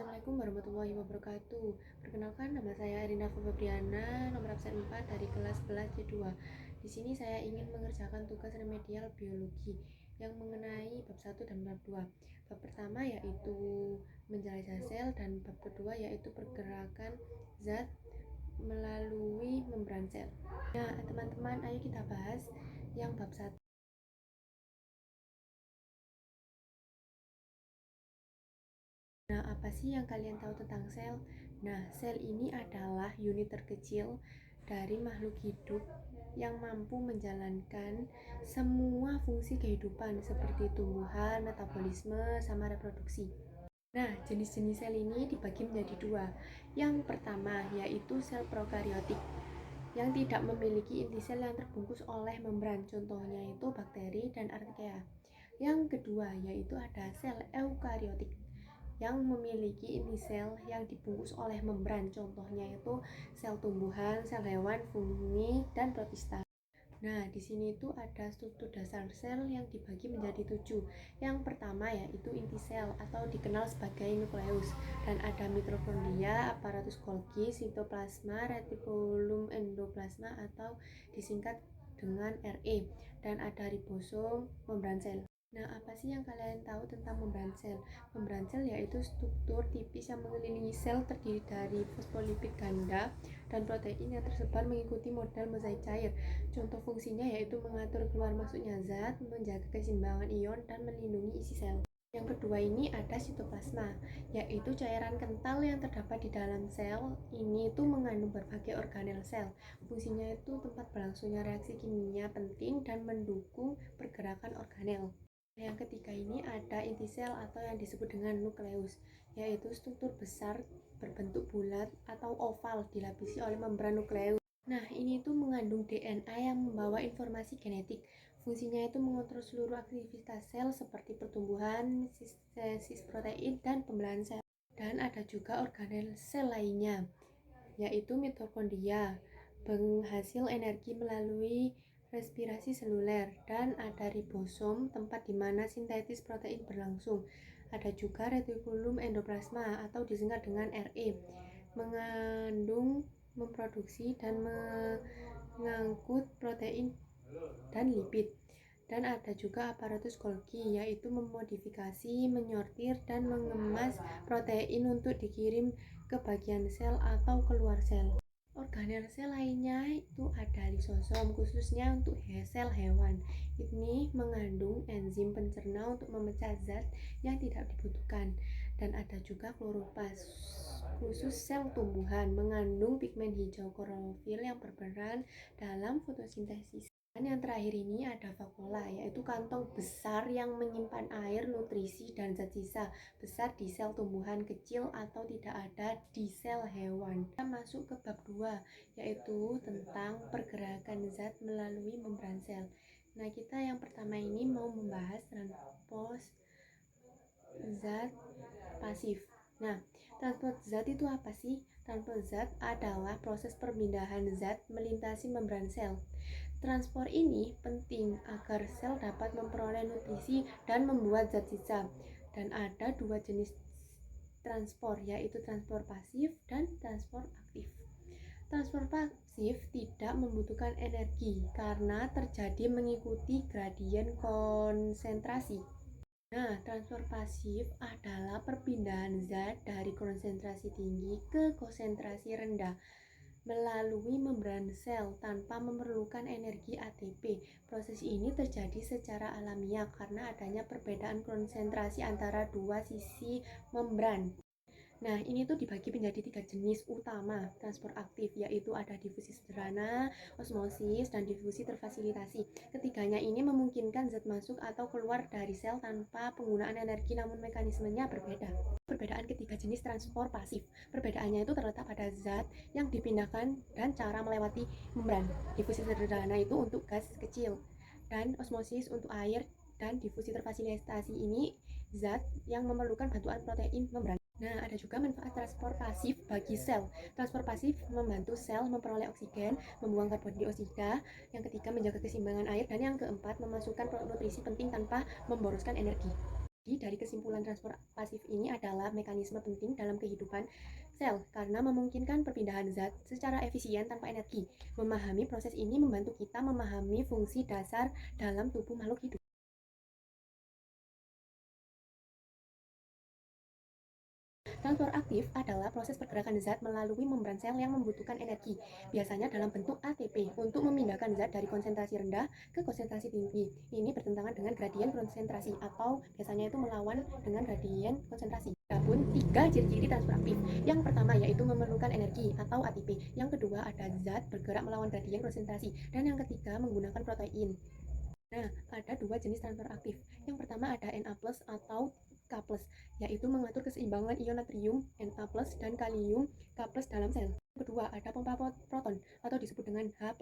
Assalamualaikum warahmatullahi wabarakatuh. Perkenalkan, nama saya Erina Febriana, nomor absen 4 dari kelas 11 C2. Di sini saya ingin mengerjakan tugas remedial biologi yang mengenai bab 1 dan bab 2. Bab pertama yaitu menjelajah sel dan bab kedua yaitu pergerakan zat melalui membran sel. Nah, teman-teman, ayo kita bahas yang bab 1. Nah, apa sih yang kalian tahu tentang sel? Nah, sel ini adalah unit terkecil dari makhluk hidup yang mampu menjalankan semua fungsi kehidupan seperti tumbuhan, metabolisme, sama reproduksi. Nah, jenis-jenis sel ini dibagi menjadi dua. Yang pertama yaitu sel prokariotik yang tidak memiliki inti sel yang terbungkus oleh membran, contohnya itu bakteri dan archaea. Yang kedua yaitu ada sel eukariotik yang memiliki inti sel yang dibungkus oleh membran, contohnya itu sel tumbuhan, sel hewan, fungi, dan protista. Nah, di sini itu ada struktur dasar sel yang dibagi menjadi 7. Yang pertama yaitu inti sel atau dikenal sebagai nukleus, dan ada mitokondria, aparatus Golgi, sitoplasma, retikulum endoplasma atau disingkat dengan RE, dan ada ribosom, membran sel. Nah, apa sih yang kalian tahu tentang membran sel? Membran sel yaitu struktur tipis yang mengelilingi sel terdiri dari fosfolipid ganda dan protein yang tersebar mengikuti model mozaik cair. Contoh fungsinya yaitu mengatur keluar masuknya zat, menjaga keseimbangan ion, dan melindungi isi sel. Yang kedua ini ada sitoplasma, yaitu cairan kental yang terdapat di dalam sel. Ini itu mengandung berbagai organel sel. Fungsinya itu tempat berlangsungnya reaksi kimia penting dan mendukung pergerakan organel. Yang ketiga ini ada inti sel atau yang disebut dengan nukleus, yaitu struktur besar berbentuk bulat atau oval dilapisi oleh membran nukleus. Nah, ini tuh mengandung DNA yang membawa informasi genetik. Fungsinya itu mengontrol seluruh aktivitas sel seperti pertumbuhan, sintesis protein, dan pembelahan sel. Dan ada juga organel sel lainnya, yaitu mitokondria, penghasil energi melalui respirasi seluler, dan ada ribosom, tempat di mana sintesis protein berlangsung. Ada juga retikulum endoplasma atau disingkat dengan RE, mengandung, memproduksi, dan mengangkut protein dan lipid. Dan ada juga aparatus Golgi, yaitu memodifikasi, menyortir, dan mengemas protein untuk dikirim ke bagian sel atau keluar sel. Organel sel lainnya itu ada lisosom, khususnya untuk sel hewan. Ini mengandung enzim pencerna untuk memecah zat yang tidak dibutuhkan. Dan ada juga kloroplas, khusus sel tumbuhan, mengandung pigmen hijau klorofil yang berperan dalam fotosintesis. Dan yang terakhir ini ada vakuola, yaitu kantong besar yang menyimpan air, nutrisi, dan zat sisa besar di sel tumbuhan kecil atau tidak ada di sel hewan. Kita masuk ke bab 2, yaitu tentang pergerakan zat melalui membran sel. Nah, kita yang pertama ini mau membahas transport zat pasif. Nah, transport zat itu apa sih? Transport zat adalah proses perpindahan zat melintasi membran sel. Transport ini penting agar sel dapat memperoleh nutrisi dan membuat zat sisa. Dan ada dua jenis transport, yaitu transport pasif dan transport aktif. Transport pasif tidak membutuhkan energi karena terjadi mengikuti gradien konsentrasi. Nah, transfer pasif adalah perpindahan zat dari konsentrasi tinggi ke konsentrasi rendah melalui membran sel tanpa memerlukan energi ATP. Proses ini terjadi secara alamiah karena adanya perbedaan konsentrasi antara dua sisi membran. Nah, ini tuh dibagi menjadi 3 jenis utama transport aktif, yaitu ada difusi sederhana, osmosis, dan difusi terfasilitasi. Ketiganya ini memungkinkan zat masuk atau keluar dari sel tanpa penggunaan energi, namun mekanismenya berbeda. Perbedaan ketiga jenis transport pasif. Perbedaannya itu terletak pada zat yang dipindahkan dan cara melewati membran. Difusi sederhana itu untuk gas kecil, dan osmosis untuk air, dan difusi terfasilitasi ini zat yang memerlukan bantuan protein membran. Nah, ada juga manfaat transport pasif bagi sel. Transport pasif membantu sel memperoleh oksigen, membuang karbon dioksida, yang ketiga menjaga keseimbangan air, dan yang keempat memasukkan nutrisi penting tanpa memboroskan energi. Dari kesimpulan transfer pasif ini adalah mekanisme penting dalam kehidupan sel karena memungkinkan perpindahan zat secara efisien tanpa energi. Memahami proses ini membantu kita memahami fungsi dasar dalam tubuh makhluk hidup. Transfer aktif adalah proses pergerakan zat melalui membran sel yang membutuhkan energi, biasanya dalam bentuk ATP, untuk memindahkan zat dari konsentrasi rendah ke konsentrasi tinggi. Ini bertentangan dengan gradien konsentrasi atau biasanya itu melawan dengan gradien konsentrasi. Namun, 3 ciri-ciri transfer aktif. Yang pertama yaitu memerlukan energi atau ATP. Yang kedua ada zat bergerak melawan gradien konsentrasi. Dan yang ketiga menggunakan protein. Nah, ada 2 jenis transfer aktif. Yang pertama ada Na+ atau K+, yaitu mengatur keseimbangan ion natrium Na+ dan kalium K+ dalam sel. Yang kedua ada pompa proton atau disebut dengan H+,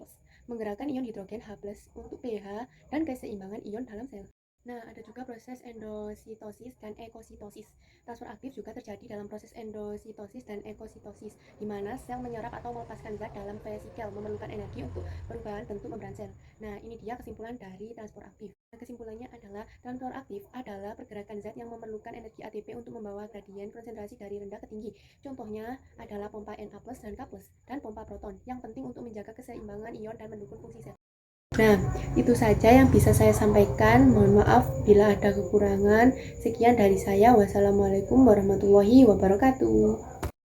menggerakkan ion hidrogen H+ untuk pH dan keseimbangan ion dalam sel. Nah, ada juga proses endositosis dan ekositosis. Transfer aktif juga terjadi dalam proses endositosis dan ekositosis, di mana sel menyerap atau melepaskan zat dalam vesikel, memerlukan energi untuk perubahan bentuk membran sel. Nah, ini dia kesimpulan dari transfer aktif. Nah, kesimpulannya adalah transfer aktif adalah pergerakan zat yang memerlukan energi ATP untuk membawa gradien konsentrasi dari rendah ke tinggi. Contohnya adalah pompa Na+ dan K+, dan pompa proton yang penting untuk menjaga keseimbangan ion dan mendukung fungsi sel. Nah, itu saja yang bisa saya sampaikan. Mohon maaf bila ada kekurangan. Sekian dari saya. Wassalamualaikum warahmatullahi wabarakatuh.